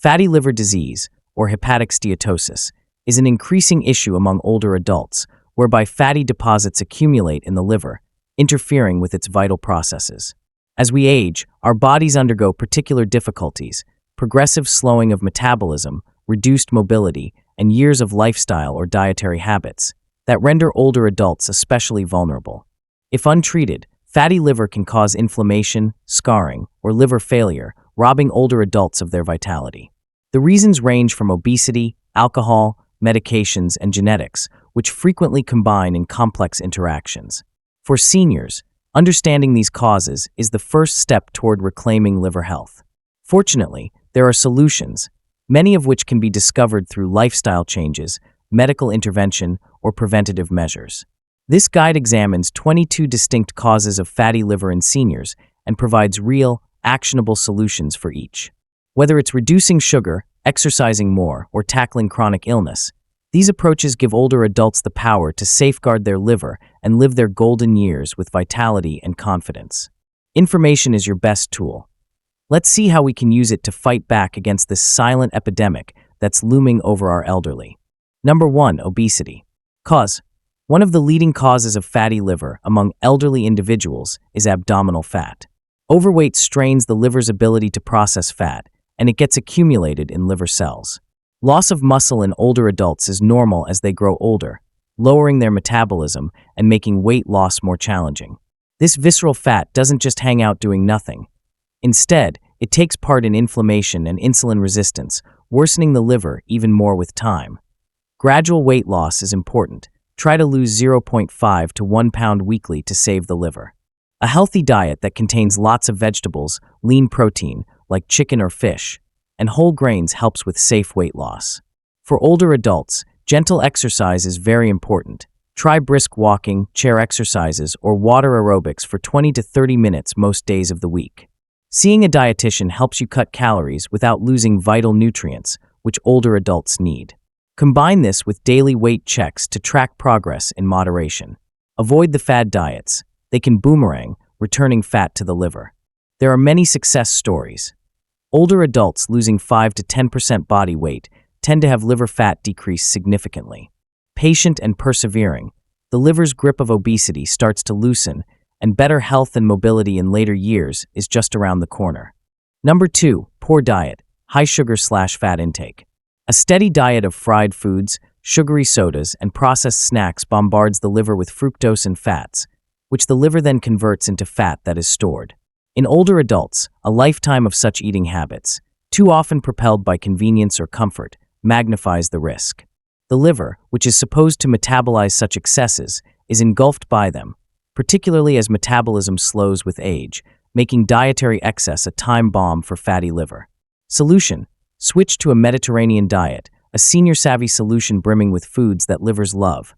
Fatty liver disease, or hepatic steatosis, is an increasing issue among older adults, whereby fatty deposits accumulate in the liver, interfering with its vital processes. As we age, our bodies undergo particular difficulties, progressive slowing of metabolism, reduced mobility, and years of lifestyle or dietary habits that render older adults especially vulnerable. If untreated, fatty liver can cause inflammation, scarring, or liver failure, robbing older adults of their vitality. The reasons range from obesity, alcohol, medications, and genetics, which frequently combine in complex interactions. For seniors, understanding these causes is the first step toward reclaiming liver health. Fortunately, there are solutions, many of which can be discovered through lifestyle changes, medical intervention, or preventative measures. This guide examines 22 distinct causes of fatty liver in seniors and provides real, actionable solutions for each. Whether it's reducing sugar, exercising more, or tackling chronic illness, these approaches give older adults the power to safeguard their liver and live their golden years with vitality and confidence. Information is your best tool. Let's see how we can use it to fight back against this silent epidemic that's looming over our elderly. Number 1. Obesity. One of the leading causes of fatty liver among elderly individuals is abdominal fat. Overweight strains the liver's ability to process fat, and it gets accumulated in liver cells. Loss of muscle in older adults is normal as they grow older, lowering their metabolism and making weight loss more challenging. This visceral fat doesn't just hang out doing nothing. Instead, it takes part in inflammation and insulin resistance, worsening the liver even more with time. Gradual weight loss is important. Try to lose 0.5 to 1 pound weekly to save the liver. A healthy diet that contains lots of vegetables, lean protein, like chicken or fish, and whole grains helps with safe weight loss. For older adults, gentle exercise is very important. Try brisk walking, chair exercises, or water aerobics for 20 to 30 minutes most days of the week. Seeing a dietitian helps you cut calories without losing vital nutrients, which older adults need. Combine this with daily weight checks to track progress in moderation. Avoid the fad diets. They can boomerang, returning fat to the liver. There are many success stories. Older adults losing 5 to 10% body weight tend to have liver fat decrease significantly. Patient and persevering, the liver's grip of obesity starts to loosen, and better health and mobility in later years is just around the corner. Number 2. Poor diet, high sugar/fat intake. A steady diet of fried foods, sugary sodas, and processed snacks bombards the liver with fructose and fats, which the liver then converts into fat that is stored. In older adults, a lifetime of such eating habits, too often propelled by convenience or comfort, magnifies the risk. The liver, which is supposed to metabolize such excesses, is engulfed by them, particularly as metabolism slows with age, making dietary excess a time bomb for fatty liver. Solution: switch to a Mediterranean diet, a senior-savvy solution brimming with foods that livers love.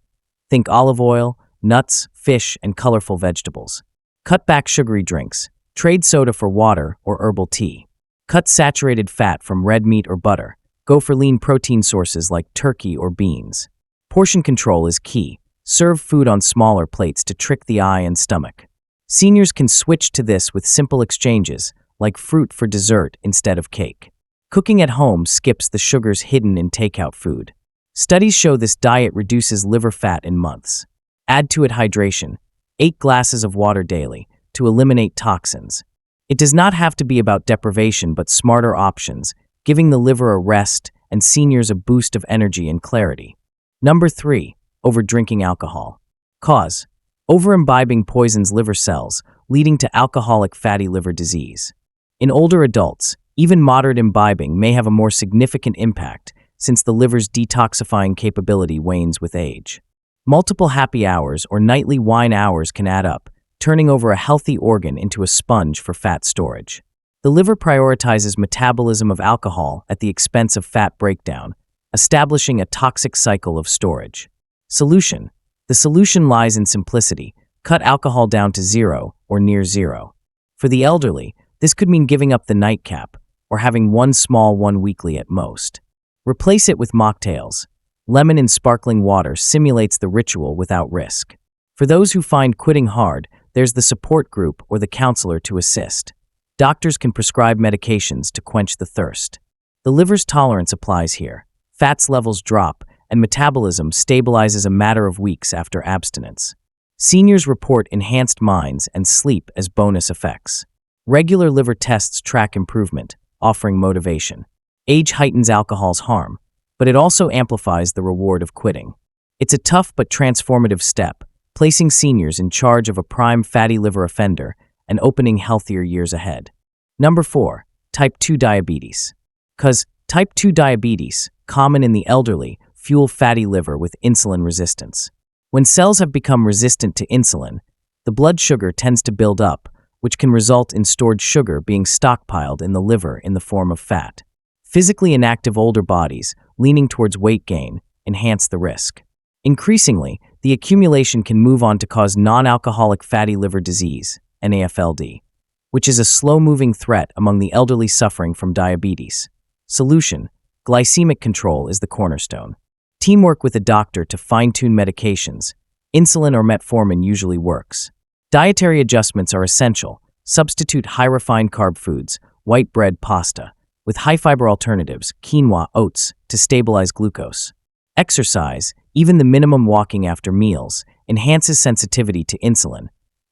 Think olive oil, nuts, fish, and colorful vegetables. Cut back sugary drinks. Trade soda for water or herbal tea. Cut saturated fat from red meat or butter. Go for lean protein sources like turkey or beans. Portion control is key. Serve food on smaller plates to trick the eye and stomach. Seniors can switch to this with simple exchanges, like fruit for dessert instead of cake. Cooking at home skips the sugars hidden in takeout food. Studies show this diet reduces liver fat in months. Add to it hydration, 8 glasses of water daily, to eliminate toxins. It does not have to be about deprivation but smarter options, giving the liver a rest and seniors a boost of energy and clarity. Number 3. Overdrinking alcohol. Cause: overimbibing poisons liver cells, leading to alcoholic fatty liver disease. In older adults, even moderate imbibing may have a more significant impact since the liver's detoxifying capability wanes with age. Multiple happy hours or nightly wine hours can add up, turning over a healthy organ into a sponge for fat storage. The liver prioritizes metabolism of alcohol at the expense of fat breakdown, establishing a toxic cycle of storage. Solution: the solution lies in simplicity. Cut alcohol down to 0 or near 0. For the elderly, this could mean giving up the nightcap, or having one small one weekly at most. Replace it with mocktails. Lemon in sparkling water simulates the ritual without risk. For those who find quitting hard, there's the support group or the counselor to assist. Doctors can prescribe medications to quench the thirst. The liver's tolerance applies here. Fats levels drop, and metabolism stabilizes a matter of weeks after abstinence. Seniors report enhanced minds and sleep as bonus effects. Regular liver tests track improvement, offering motivation. Age heightens alcohol's harm, but it also amplifies the reward of quitting. It's a tough but transformative step, placing seniors in charge of a prime fatty liver offender and opening healthier years ahead. Number 4. Type 2 diabetes. Because type 2 diabetes, common in the elderly, fuel fatty liver with insulin resistance. When cells have become resistant to insulin, the blood sugar tends to build up, which can result in stored sugar being stockpiled in the liver in the form of fat. Physically inactive older bodies, leaning towards weight gain, enhance the risk. Increasingly, the accumulation can move on to cause non-alcoholic fatty liver disease, NAFLD, which is a slow-moving threat among the elderly suffering from diabetes. Solution: glycemic control is the cornerstone. Teamwork with a doctor to fine-tune medications. Insulin or metformin usually works. Dietary adjustments are essential. Substitute high-refined carb foods, white bread, pasta, with high-fiber alternatives, quinoa, oats, to stabilize glucose. Exercise, even the minimum walking after meals, enhances sensitivity to insulin.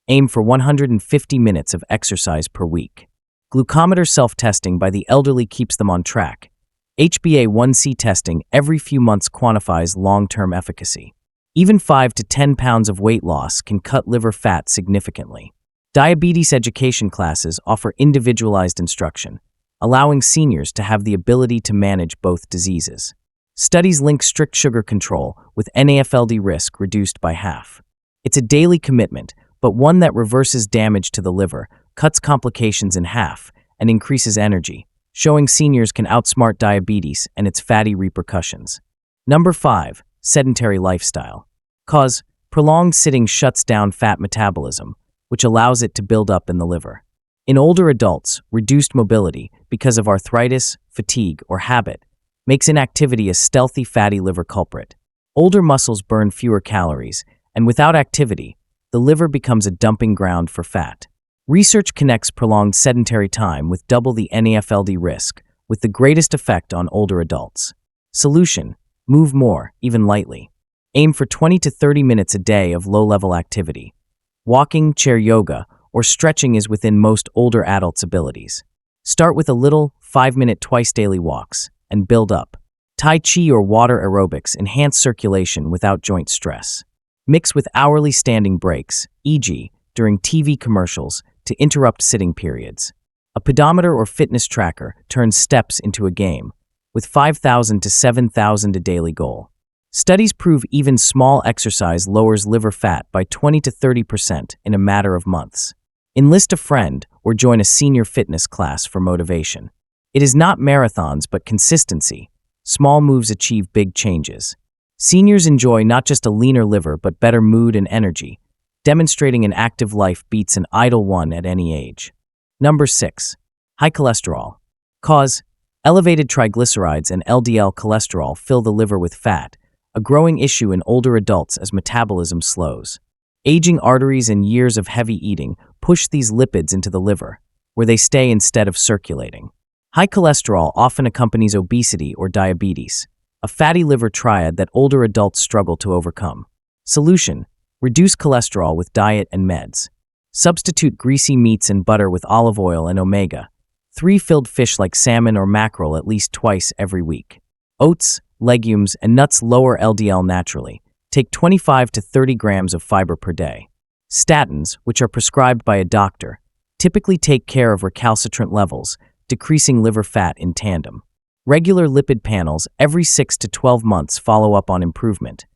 Aim for 150 minutes of exercise per week. Glucometer self-testing by the elderly keeps them on track. HbA1c testing every few months quantifies long-term efficacy. Even 5 to 10 pounds of weight loss can cut liver fat significantly. Diabetes education classes offer individualized instruction, allowing seniors to have the ability to manage both diseases. Studies link strict sugar control with NAFLD risk reduced by half. It's a daily commitment, but one that reverses damage to the liver, cuts complications in half, and increases energy, showing seniors can outsmart diabetes and its fatty repercussions. Number 5. Sedentary lifestyle. Cause: prolonged sitting shuts down fat metabolism, which allows it to build up in the liver. In older adults, reduced mobility, because of arthritis, fatigue, or habit, makes inactivity a stealthy fatty liver culprit. Older muscles burn fewer calories, and without activity, the liver becomes a dumping ground for fat. Research connects prolonged sedentary time with double the NAFLD risk, with the greatest effect on older adults. Solution: move more, even lightly. Aim for 20 to 30 minutes a day of low-level activity. Walking, chair yoga, or stretching is within most older adults' abilities. Start with a little 5-minute twice-daily walks, and build up. Tai Chi or water aerobics enhance circulation without joint stress. Mix with hourly standing breaks, e.g., during TV commercials, to interrupt sitting periods. A pedometer or fitness tracker turns steps into a game, with 5,000 to 7,000 a daily goal. Studies prove even small exercise lowers liver fat by 20 to 30% in a matter of months. Enlist a friend or join a senior fitness class for motivation. It is not marathons but consistency. Small moves achieve big changes. Seniors enjoy not just a leaner liver but better mood and energy, demonstrating an active life beats an idle one at any age. Number 6. High cholesterol. Cause: elevated triglycerides and LDL cholesterol fill the liver with fat, a growing issue in older adults as metabolism slows. Aging arteries and years of heavy eating push these lipids into the liver, where they stay instead of circulating. High cholesterol often accompanies obesity or diabetes, a fatty liver triad that older adults struggle to overcome. Solution: reduce cholesterol with diet and meds. Substitute greasy meats and butter with olive oil and omega-3 filled fish like salmon or mackerel at least twice every week. Oats, legumes, and nuts lower LDL naturally. Take 25 to 30 grams of fiber per day. Statins, which are prescribed by a doctor, typically take care of recalcitrant levels, decreasing liver fat in tandem. Regular lipid panels every 6 to 12 months follow up on improvement.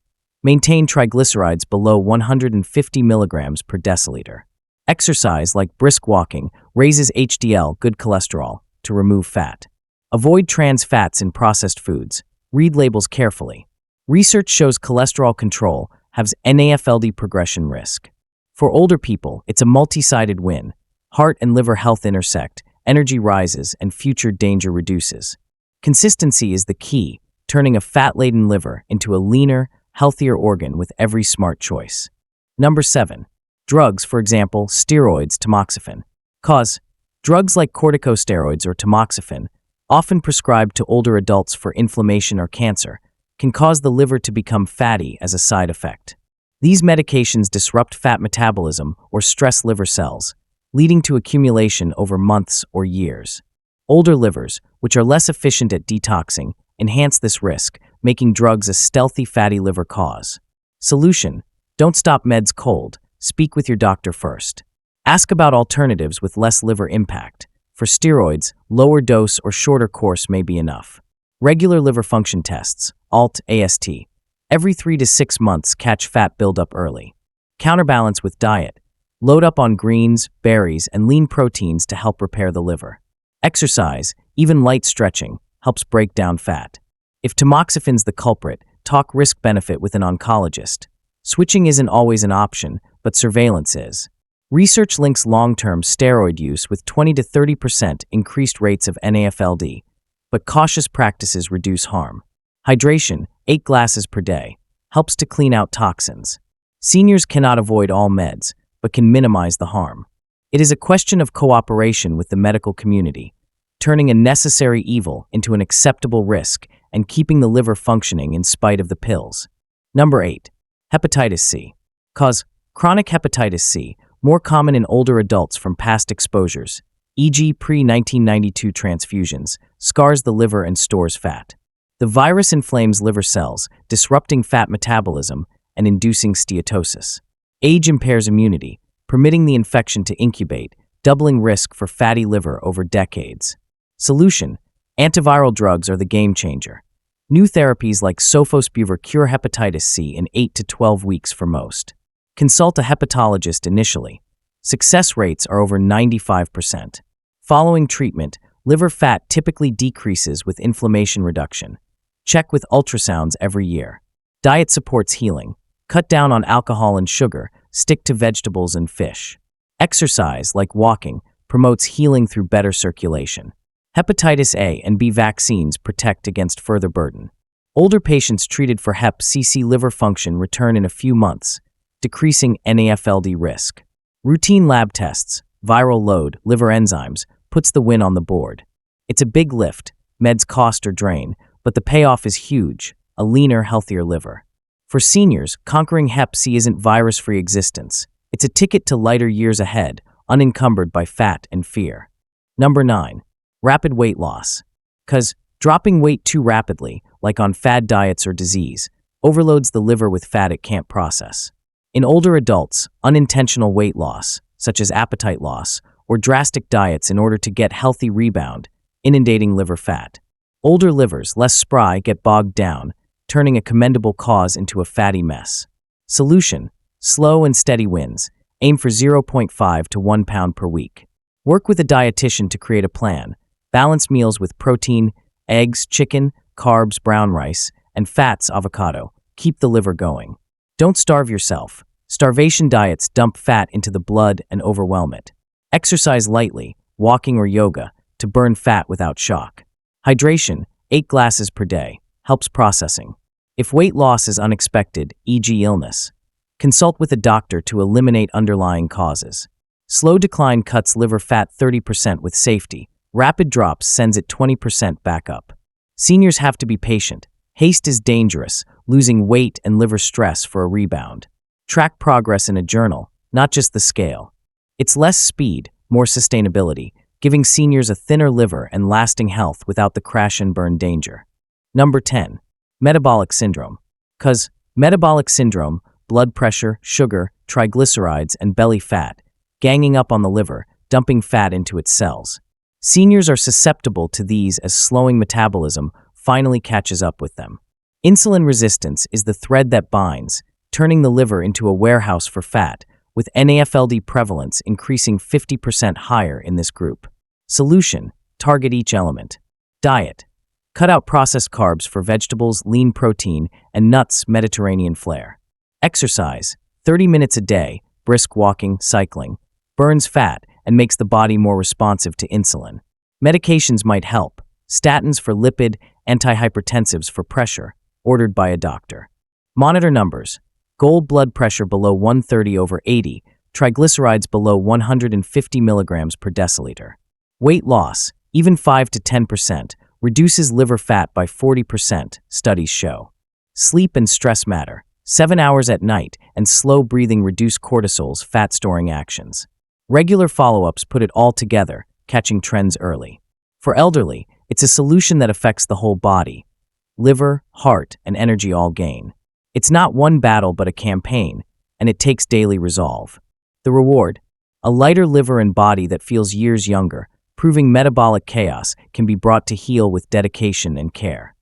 Maintain triglycerides below 150 milligrams per deciliter. Exercise, like brisk walking, raises HDL, good cholesterol, to remove fat. Avoid trans fats in processed foods. Read labels carefully. Research shows cholesterol control has NAFLD progression risk. For older people, it's a multi-sided win. Heart and liver health intersect, energy rises, and future danger reduces. Consistency is the key, turning a fat-laden liver into a leaner, healthier organ with every smart choice. Number 7. Drugs, for example, steroids, tamoxifen. Cause: drugs like corticosteroids or tamoxifen often prescribed to older adults for inflammation or cancer, can cause the liver to become fatty as a side effect. These medications disrupt fat metabolism or stress liver cells, leading to accumulation over months or years. Older livers, which are less efficient at detoxing, enhance this risk, making drugs a stealthy fatty liver cause. Solution: don't stop meds cold. Speak with your doctor first. Ask about alternatives with less liver impact. For steroids, lower dose or shorter course may be enough. Regular liver function tests, ALT/AST. Every 3 to 6 months, catch fat buildup early. Counterbalance with diet. Load up on greens, berries, and lean proteins to help repair the liver. Exercise, even light stretching, helps break down fat. If tamoxifan's the culprit, talk risk-benefit with an oncologist. Switching isn't always an option, but surveillance is. Research links long-term steroid use with 20 to 30% increased rates of NAFLD, but cautious practices reduce harm. Hydration, 8 glasses per day, helps to clean out toxins. Seniors cannot avoid all meds, but can minimize the harm. It is a question of cooperation with the medical community, turning a necessary evil into an acceptable risk and keeping the liver functioning in spite of the pills. Number 8. Hepatitis C. Cause: chronic hepatitis C, more common in older adults from past exposures, e.g. pre-1992 transfusions, scars the liver and stores fat. The virus inflames liver cells, disrupting fat metabolism and inducing steatosis. Age impairs immunity, permitting the infection to incubate, doubling risk for fatty liver over decades. Solution: antiviral drugs are the game changer. New therapies like sofosbuvir cure hepatitis C in 8 to 12 weeks for most. Consult a hepatologist initially. Success rates are over 95%. Following treatment, liver fat typically decreases with inflammation reduction. Check with ultrasounds every year. Diet supports healing. Cut down on alcohol and sugar, stick to vegetables and fish. Exercise, like walking, promotes healing through better circulation. Hepatitis A and B vaccines protect against further burden. Older patients treated for Hep C liver function return in a few months, decreasing NAFLD risk. Routine lab tests, viral load, liver enzymes, puts the win on the board. It's a big lift, meds cost or drain, but the payoff is huge, a leaner, healthier liver. For seniors, conquering Hep C isn't virus-free existence. It's a ticket to lighter years ahead, unencumbered by fat and fear. Number 9. Rapid weight loss. Cause dropping weight too rapidly, like on fad diets or disease, overloads the liver with fat it can't process. In older adults, unintentional weight loss, such as appetite loss, or drastic diets in order to get healthy rebound, inundating liver fat. Older livers, less spry, get bogged down, turning a commendable cause into a fatty mess. Solution: slow and steady wins. Aim for 0.5 to 1 pound per week. Work with a dietitian to create a plan. Balance meals with protein, eggs, chicken, carbs, brown rice, and fats, avocado. Keep the liver going. Don't starve yourself. Starvation diets dump fat into the blood and overwhelm it. Exercise lightly, walking or yoga, to burn fat without shock. Hydration, 8 glasses per day, helps processing. If weight loss is unexpected, e.g. illness, consult with a doctor to eliminate underlying causes. Slow decline cuts liver fat 30% with safety. Rapid drops sends it 20% back up. Seniors have to be patient. Haste is dangerous, losing weight and liver stress for a rebound. Track progress in a journal, not just the scale. It's less speed, more sustainability, giving seniors a thinner liver and lasting health without the crash and burn danger. Number 10. Metabolic syndrome. Cause metabolic syndrome, blood pressure, sugar, triglycerides, and belly fat, ganging up on the liver, dumping fat into its cells. Seniors are susceptible to these as slowing metabolism finally catches up with them. Insulin resistance is the thread that binds, turning the liver into a warehouse for fat, with NAFLD prevalence increasing 50% higher in this group. Solution: target each element. Diet: cut out processed carbs for vegetables, lean protein, and nuts, Mediterranean flair. Exercise: 30 minutes a day, brisk walking, cycling, burns fat, and makes the body more responsive to insulin. Medications might help. Statins for lipid, antihypertensives for pressure, ordered by a doctor. Monitor numbers: goal blood pressure below 130/80, triglycerides below 150 milligrams per deciliter. Weight loss, even 5 to 10%, reduces liver fat by 40%, studies show. Sleep and stress matter. 7 hours at night and slow breathing reduce cortisol's fat-storing actions. Regular follow-ups put it all together, catching trends early. For elderly, it's a solution that affects the whole body. Liver, heart, and energy all gain. It's not one battle but a campaign, and it takes daily resolve. The reward? A lighter liver and body that feels years younger, proving metabolic chaos can be brought to heel with dedication and care.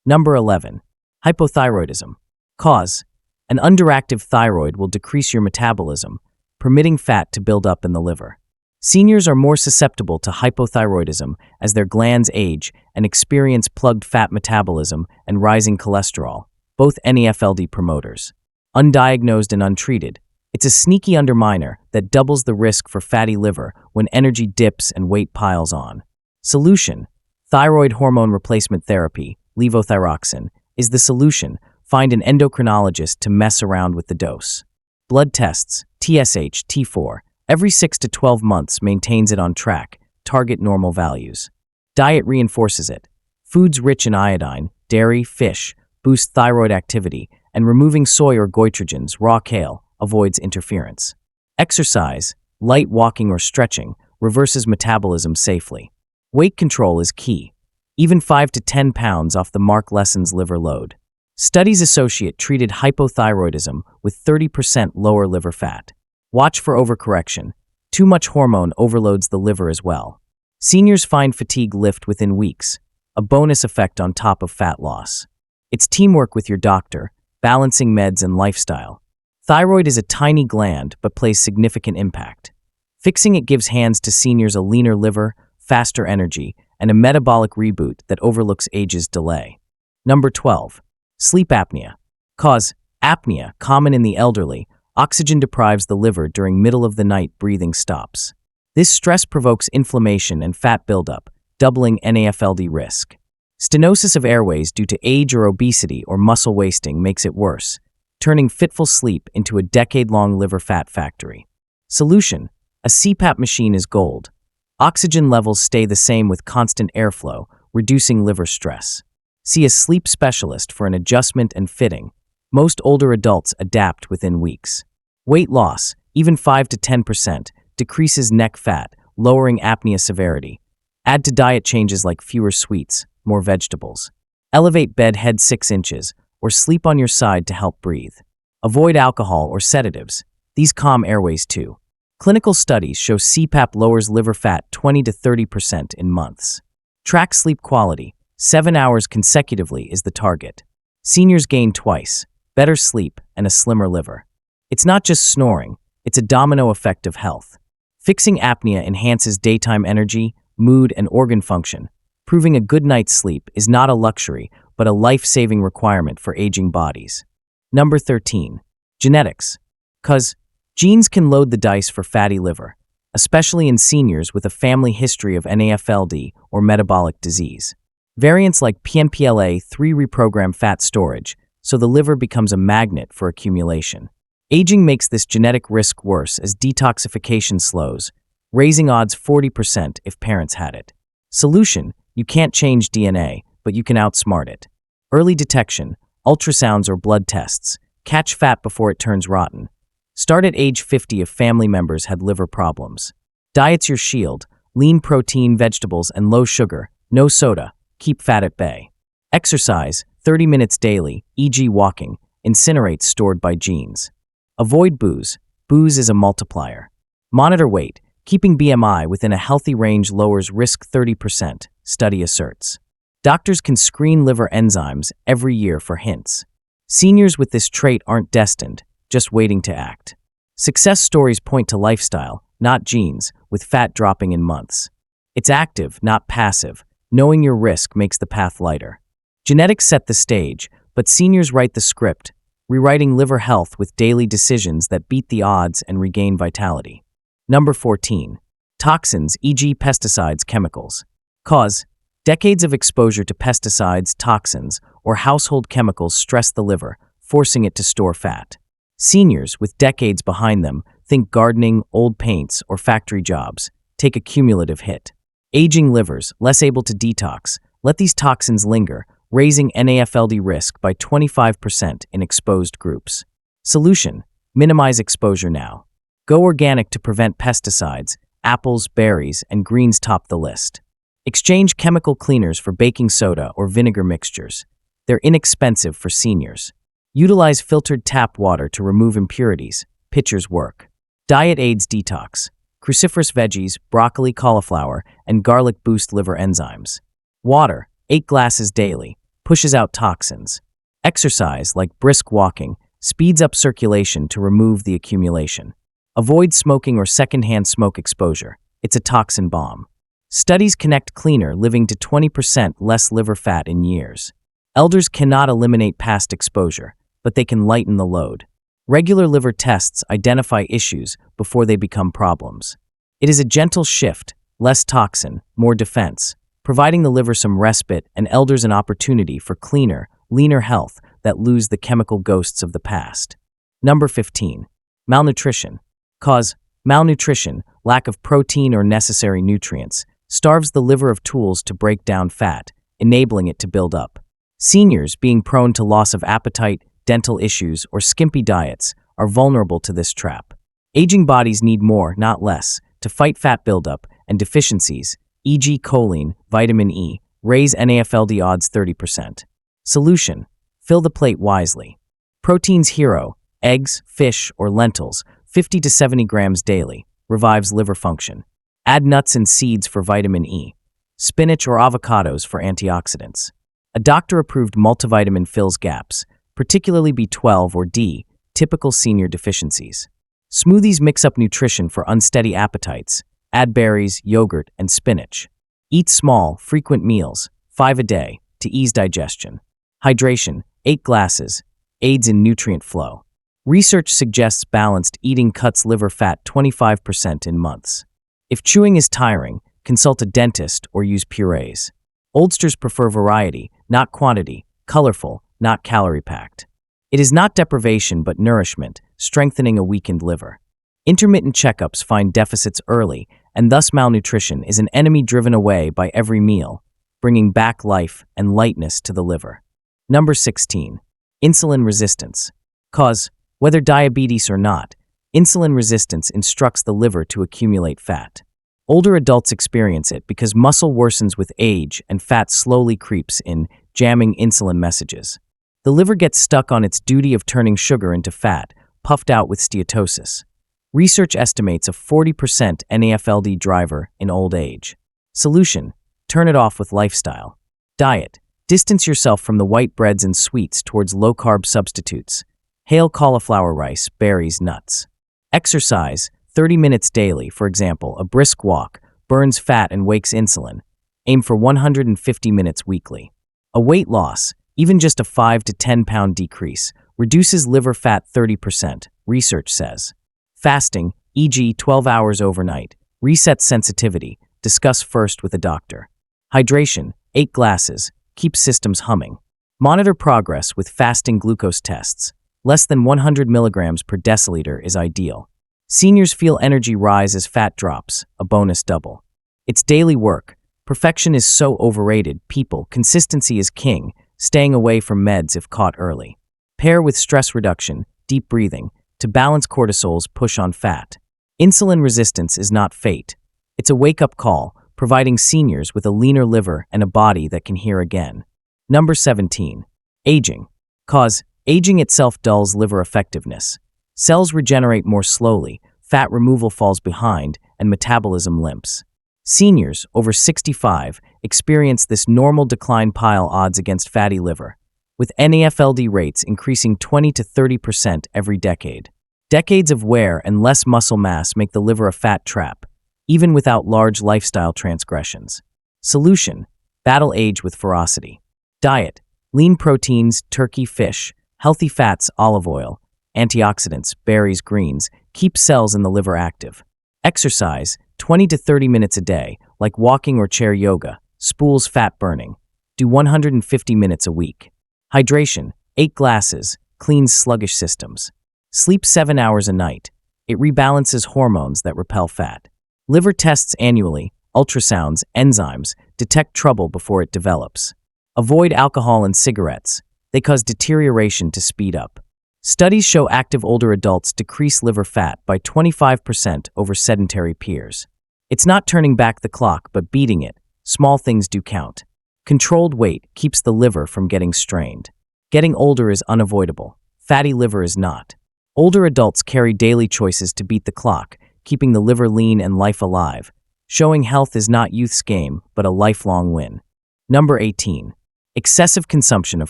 Number 11. Hypothyroidism. Cause: an underactive thyroid will decrease your metabolism, permitting fat to build up in the liver. Seniors are more susceptible to hypothyroidism as their glands age and experience plugged fat metabolism and rising cholesterol, both NAFLD promoters. Undiagnosed and untreated, it's a sneaky underminer that doubles the risk for fatty liver when energy dips and weight piles on. Solution: thyroid hormone replacement therapy, levothyroxine, is the solution. Find an endocrinologist to mess around with the dose. Blood tests, TSH, T4, every 6 to 12 months maintains it on track, target normal values. Diet reinforces it. Foods rich in iodine, dairy, fish, boost thyroid activity, and removing soy or goitrogens, raw kale, avoids interference. Exercise, light walking or stretching, reverses metabolism safely. Weight control is key. Even 5 to 10 pounds off the mark lessens liver load. Studies associate treated hypothyroidism with 30% lower liver fat. Watch for overcorrection. Too much hormone overloads the liver as well. Seniors find fatigue lift within weeks, a bonus effect on top of fat loss. It's teamwork with your doctor, balancing meds and lifestyle. Thyroid is a tiny gland but plays significant impact. Fixing it gives hands to seniors a leaner liver, faster energy, and a metabolic reboot that overlooks age's delay. Number 12. Sleep apnea. Cause: apnea, common in the elderly. Oxygen deprives the liver during middle-of-the-night breathing stops. This stress provokes inflammation and fat buildup, doubling NAFLD risk. Stenosis of airways due to age or obesity or muscle wasting makes it worse, turning fitful sleep into a decade-long liver fat factory. Solution: a CPAP machine is gold. Oxygen levels stay the same with constant airflow, reducing liver stress. See a sleep specialist for an adjustment and fitting. Most older adults adapt within weeks. Weight loss, even 5 to 10%, decreases neck fat, lowering apnea severity. Add to diet changes like fewer sweets, more vegetables. Elevate bed head 6 inches, or sleep on your side to help breathe. Avoid alcohol or sedatives. These calm airways too. Clinical studies show CPAP lowers liver fat 20 to 30% in months. Track sleep quality. 7 hours consecutively is the target. Seniors gain twice: better sleep and a slimmer liver. It's not just snoring, it's a domino effect of health. Fixing apnea enhances daytime energy, mood, and organ function, proving a good night's sleep is not a luxury, but a life-saving requirement for aging bodies. Number 13. Genetics. Cause: genes can load the dice for fatty liver, especially in seniors with a family history of NAFLD or metabolic disease. Variants like PNPLA3 reprogram fat storage, so the liver becomes a magnet for accumulation. Aging makes this genetic risk worse as detoxification slows, raising odds 40% if parents had it. Solution: you can't change DNA, but you can outsmart it. Early detection, ultrasounds or blood tests, catch fat before it turns rotten. Start at age 50 if family members had liver problems. Diet's your shield: lean protein, vegetables, and low sugar, no soda. Keep fat at bay. Exercise, 30 minutes daily, e.g. walking, incinerates stored by genes. Avoid booze. Booze is a multiplier. Monitor weight. Keeping BMI within a healthy range lowers risk 30%, study asserts. Doctors can screen liver enzymes every year for hints. Seniors with this trait aren't destined, just waiting to act. Success stories point to lifestyle, not genes, with fat dropping in months. It's active, not passive. Knowing your risk makes the path lighter. Genetics set the stage, but seniors write the script, rewriting liver health with daily decisions that beat the odds and regain vitality. Number 14. Toxins, e.g. pesticides, chemicals. Cause: decades of exposure to pesticides, toxins, or household chemicals stress the liver, forcing it to store fat. Seniors with decades behind them, think gardening, old paints, or factory jobs, take a cumulative hit. Aging livers, less able to detox, let these toxins linger, raising NAFLD risk by 25% in exposed groups. Solution: minimize exposure now. Go organic to prevent pesticides. Apples, berries, and greens top the list. Exchange chemical cleaners for baking soda or vinegar mixtures. They're inexpensive for seniors. Utilize filtered tap water to remove impurities. Pitchers work. Diet aids detox. Cruciferous veggies, broccoli, cauliflower, and garlic boost liver enzymes. Water, 8 glasses daily, pushes out toxins. Exercise, like brisk walking, speeds up circulation to remove the accumulation. Avoid smoking or secondhand smoke exposure. It's a toxin bomb. Studies connect cleaner living to 20% less liver fat in years. Elders cannot eliminate past exposure, but they can lighten the load. Regular liver tests identify issues before they become problems. It is a gentle shift, less toxin, more defense, providing the liver some respite and elders an opportunity for cleaner, leaner health that lose the chemical ghosts of the past. Number 15. Malnutrition. Cause: malnutrition, lack of protein or necessary nutrients, starves the liver of tools to break down fat, enabling it to build up. Seniors, being prone to loss of appetite, dental issues, or skimpy diets, are vulnerable to this trap. Aging bodies need more, not less, to fight fat buildup and deficiencies, e.g. choline, vitamin E, raise NAFLD odds 30%. Solution: fill the plate wisely. Protein's hero, eggs, fish, or lentils, 50 to 70 grams daily, revives liver function. Add nuts and seeds for vitamin E. Spinach or avocados for antioxidants. A doctor-approved multivitamin fills gaps, particularly B12 or D, typical senior deficiencies. Smoothies mix up nutrition for unsteady appetites. Add berries, yogurt, and spinach. Eat small, frequent meals, 5 a day, to ease digestion. Hydration, 8 glasses, aids in nutrient flow. Research suggests balanced eating cuts liver fat 25% in months. If chewing is tiring, consult a dentist or use purees. Oldsters prefer variety, not quantity, colorful, not calorie-packed. It is not deprivation but nourishment, strengthening a weakened liver. Intermittent checkups find deficits early, and thus malnutrition is an enemy driven away by every meal, bringing back life and lightness to the liver. Number 16. Insulin resistance. Cause: whether diabetes or not, insulin resistance instructs the liver to accumulate fat. Older adults experience it because muscle worsens with age and fat slowly creeps in, jamming insulin messages. The liver gets stuck on its duty of turning sugar into fat, puffed out with steatosis. Research estimates a 40% NAFLD driver in old age. Solution: turn it off with lifestyle. Diet: distance yourself from the white breads and sweets towards low-carb substitutes. Hail cauliflower rice, berries, nuts. Exercise: 30 minutes daily, for example, a brisk walk, burns fat and wakes insulin. Aim for 150 minutes weekly. A weight loss, even just a 5 to 10 pound decrease, reduces liver fat 30%, research says. Fasting, e.g. 12 hours overnight, resets sensitivity, discuss first with a doctor. Hydration, 8 glasses, keeps systems humming. Monitor progress with fasting glucose tests. Less than 100 milligrams per deciliter is ideal. Seniors feel energy rise as fat drops, a bonus double. It's daily work. Perfection is so overrated, people. Consistency is king, staying away from meds if caught early. Pair with stress reduction, deep breathing, to balance cortisol's push on fat. Insulin resistance is not fate. It's a wake-up call, providing seniors with a leaner liver and a body that can hear again. Number 17. Aging. Cause: aging itself dulls liver effectiveness. Cells regenerate more slowly, fat removal falls behind, and metabolism limps. Seniors over 65 experience this normal decline pile odds against fatty liver, with NAFLD rates increasing 20 to 30% every decade. Decades of wear and less muscle mass make the liver a fat trap, even without large lifestyle transgressions. Solution: battle age with ferocity. Diet: lean proteins, turkey, fish, healthy fats, olive oil, antioxidants, berries, greens, keep cells in the liver active. Exercise: 20 to 30 minutes a day, like walking or chair yoga, spools fat burning. Do 150 minutes a week. Hydration: 8 glasses, cleans sluggish systems. Sleep 7 hours a night. It rebalances hormones that repel fat. Liver tests annually, ultrasounds, enzymes, Detect trouble before it develops. Avoid alcohol and cigarettes. They cause deterioration to speed up. Studies show active older adults decrease liver fat by 25% over sedentary peers. It's not turning back the clock, but beating it. Small things do count. Controlled weight keeps the liver from getting strained. Getting older is unavoidable. Fatty liver is not. Older adults carry daily choices to beat the clock, keeping the liver lean and life alive, showing health is not youth's game, but a lifelong win. Number 18. Excessive consumption of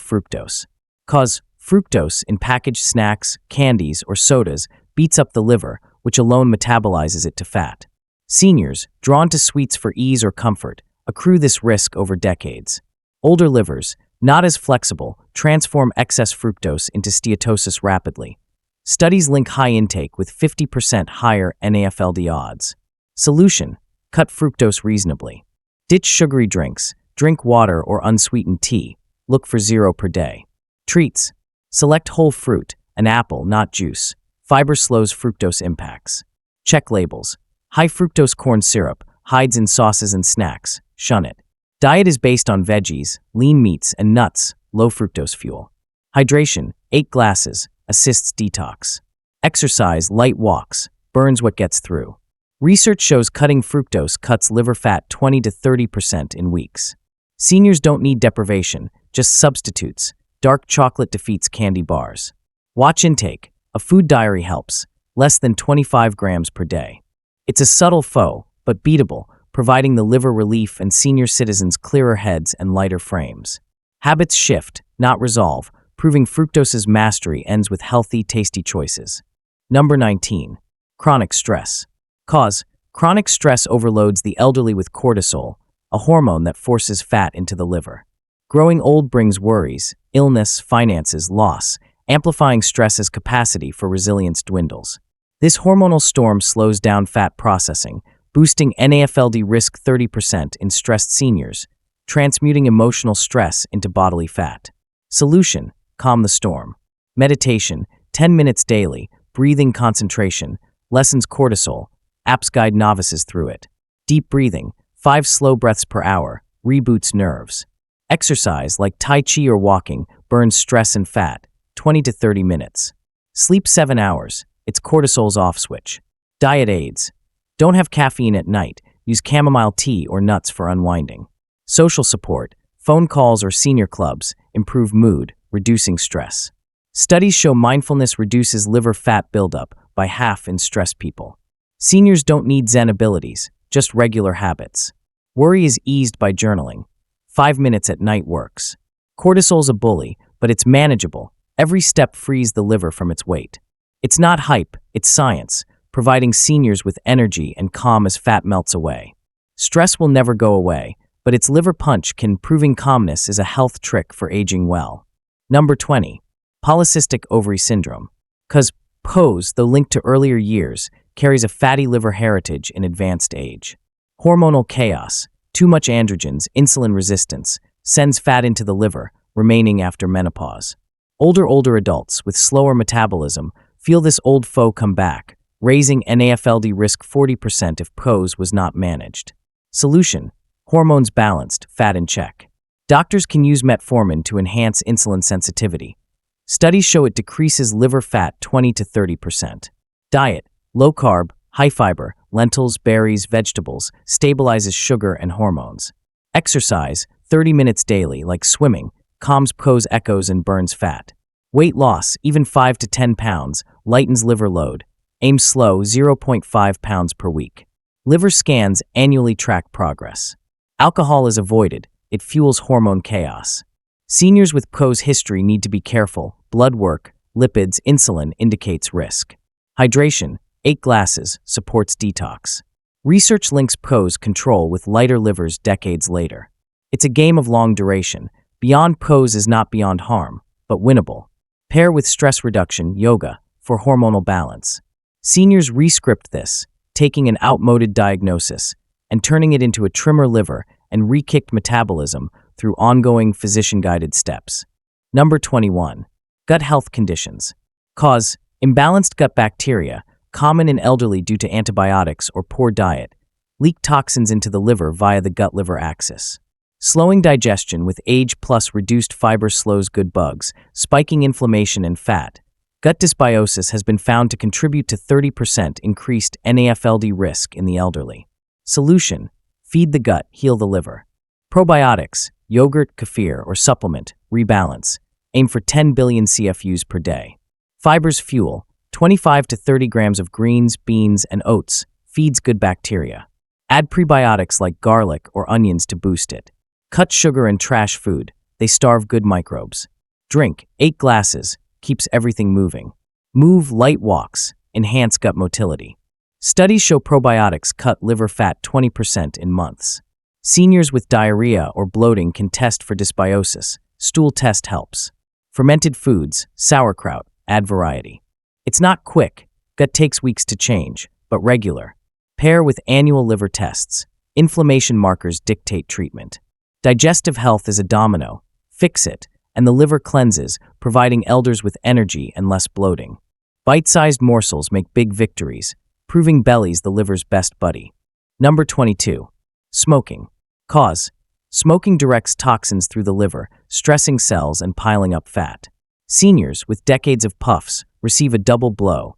fructose. Cause fructose in packaged snacks, candies, or sodas beats up the liver, which alone metabolizes it to fat. Seniors, drawn to sweets for ease or comfort, accrue this risk over decades. Older livers, not as flexible, transform excess fructose into steatosis rapidly. Studies link high intake with 50% higher NAFLD odds. Solution: cut fructose reasonably. Ditch sugary drinks, drink water or unsweetened tea. Look for 0 per day. Treats: select whole fruit, an apple, not juice. Fiber slows fructose impacts. Check labels. High fructose corn syrup hides in sauces and snacks. Shun it. Diet is based on veggies, lean meats, and nuts, low fructose fuel. Hydration: 8 glasses, assists detox. Exercise: light walks, burns what gets through. Research shows cutting fructose cuts liver fat 20 to 30% in weeks. Seniors don't need deprivation, just substitutes. Dark chocolate defeats candy bars. Watch intake. A food diary helps, less than 25 grams per day. It's a subtle foe, but beatable, providing the liver relief and senior citizens clearer heads and lighter frames. Habits shift, not resolve, proving fructose's mastery ends with healthy, tasty choices. Number 19. Chronic stress. Cause: chronic stress overloads the elderly with cortisol, a hormone that forces fat into the liver. Growing old brings worries, illness, finances, loss, amplifying stress as capacity for resilience dwindles. This hormonal storm slows down fat processing, boosting NAFLD risk 30% in stressed seniors, transmuting emotional stress into bodily fat. Solution: calm the storm. Meditation, 10 minutes daily, breathing concentration, lessens cortisol, apps guide novices through it. Deep breathing, 5 slow breaths per hour, reboots nerves. Exercise, like Tai Chi or walking, burns stress and fat, 20 to 30 minutes. Sleep 7 hours, it's cortisol's off switch. Diet aids: don't have caffeine at night, use chamomile tea or nuts for unwinding. Social support, phone calls or senior clubs, improve mood, reducing stress. Studies show mindfulness reduces liver fat buildup by half in stressed people. Seniors don't need Zen abilities, just regular habits. Worry is eased by journaling. 5 minutes at night works. Cortisol's a bully, but it's manageable. Every step frees the liver from its weight. It's not hype, it's science, providing seniors with energy and calm as fat melts away. Stress will never go away, but its liver punch can, proving calmness is a health trick for aging well. Number 20. Polycystic ovary syndrome. Cause POS, though linked to earlier years, carries a fatty liver heritage in advanced age. Hormonal chaos, too much androgens, insulin resistance, sends fat into the liver, remaining after menopause. Older adults with slower metabolism feel this old foe come back, raising NAFLD risk 40% if POS was not managed. Solution: hormones balanced, fat in check. Doctors can use metformin to enhance insulin sensitivity. Studies show it decreases liver fat 20 to 30%. Diet: low carb, high fiber, lentils, berries, vegetables, stabilizes sugar and hormones. Exercise, 30 minutes daily, like swimming, calms POS echoes and burns fat. Weight loss, even 5 to 10 pounds, lightens liver load. Aim slow, 0.5 pounds per week. Liver scans annually track progress. Alcohol is avoided, it fuels hormone chaos. Seniors with POS history need to be careful. Blood work, lipids, insulin indicates risk. Hydration, 8 glasses, supports detox. Research links POS control with lighter livers decades later. It's a game of long duration. Beyond POS is not beyond harm, but winnable. Pair with stress reduction, yoga, for hormonal balance. Seniors rescript this, taking an outmoded diagnosis and turning it into a trimmer liver and re-kicked metabolism through ongoing physician-guided steps. Number 21. Gut health conditions. Cause: imbalanced gut bacteria, common in elderly due to antibiotics or poor diet, leak toxins into the liver via the gut-liver axis. Slowing digestion with age plus reduced fiber slows good bugs, spiking inflammation and fat. Gut dysbiosis has been found to contribute to 30% increased NAFLD risk in the elderly. Solution: feed the gut, heal the liver. Probiotics: yogurt, kefir, or supplement, rebalance. Aim for 10 billion CFUs per day. Fibers fuel: 25 to 30 grams of greens, beans, and oats, feeds good bacteria. Add prebiotics like garlic or onions to boost it. Cut sugar and trash food, they starve good microbes. Drink 8 glasses, keeps everything moving. Move light walks, enhance gut motility. Studies show probiotics cut liver fat 20% in months. Seniors with diarrhea or bloating can test for dysbiosis. Stool test helps. Fermented foods, sauerkraut, add variety. It's not quick, gut takes weeks to change, but regular. Pair with annual liver tests. Inflammation markers dictate treatment. Digestive health is a domino. Fix it, and the liver cleanses, providing elders with energy and less bloating. Bite-sized morsels make big victories, proving belly's the liver's best buddy. Number 22. Smoking. Cause: smoking directs toxins through the liver, stressing cells and piling up fat. Seniors with decades of puffs receive a double blow.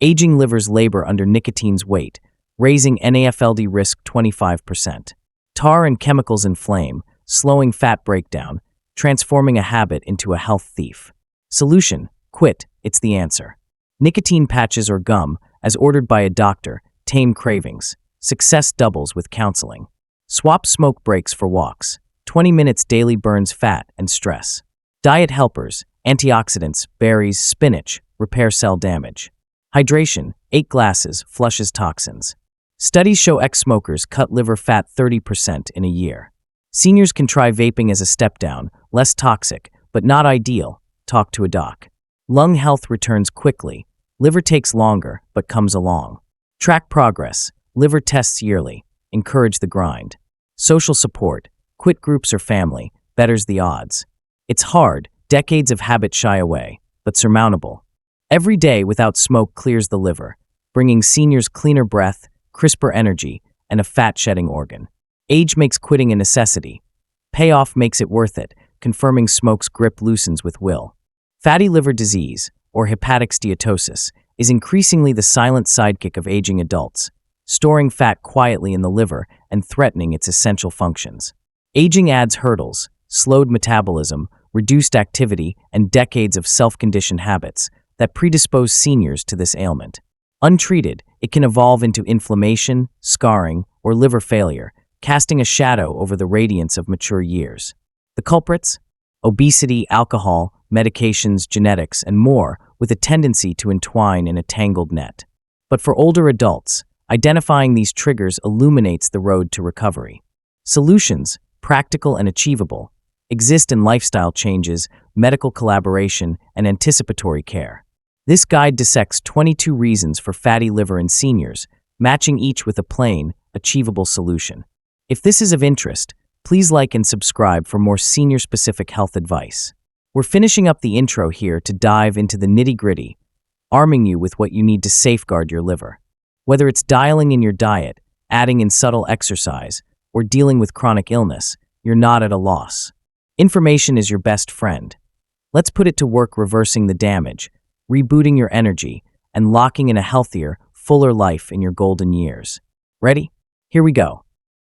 Aging livers labor under nicotine's weight, raising NAFLD risk 25%. Tar and chemicals inflame, slowing fat breakdown, transforming a habit into a health thief. Solution: quit, it's the answer. Nicotine patches or gum, as ordered by a doctor, tame cravings. Success doubles with counseling. Swap smoke breaks for walks. 20 minutes daily burns fat and stress. Diet helpers: antioxidants, berries, spinach, repair cell damage. Hydration: 8 glasses, flushes toxins. Studies show ex-smokers cut liver fat 30% in a year. Seniors can try vaping as a step down, less toxic, but not ideal. Talk to a doc. Lung health returns quickly. Liver takes longer, but comes along. Track progress. Liver tests yearly. Encourage the grind. Social support: quit groups or family, betters the odds. It's hard, decades of habit shy away, but surmountable. Every day without smoke clears the liver, bringing seniors cleaner breath, crisper energy, and a fat-shedding organ. Age makes quitting a necessity. Payoff makes it worth it, confirming smoke's grip loosens with will. Fatty liver disease, or hepatic steatosis, is increasingly the silent sidekick of aging adults, storing fat quietly in the liver and threatening its essential functions. Aging adds hurdles: slowed metabolism, reduced activity, and decades of self-conditioned habits that predispose seniors to this ailment. Untreated, it can evolve into inflammation, scarring, or liver failure, casting a shadow over the radiance of mature years. The culprits? Obesity, alcohol, medications, genetics, and more, with a tendency to entwine in a tangled net. But for older adults, identifying these triggers illuminates the road to recovery. Solutions, practical and achievable, exist in lifestyle changes, medical collaboration, and anticipatory care. This guide dissects 22 reasons for fatty liver in seniors, matching each with a plain, achievable solution. If this is of interest, please like and subscribe for more senior-specific health advice. We're finishing up the intro here to dive into the nitty-gritty, arming you with what you need to safeguard your liver. Whether it's dialing in your diet, adding in subtle exercise, or dealing with chronic illness, you're not at a loss. Information is your best friend. Let's put it to work reversing the damage, rebooting your energy, and locking in a healthier, fuller life in your golden years. Ready? Here we go.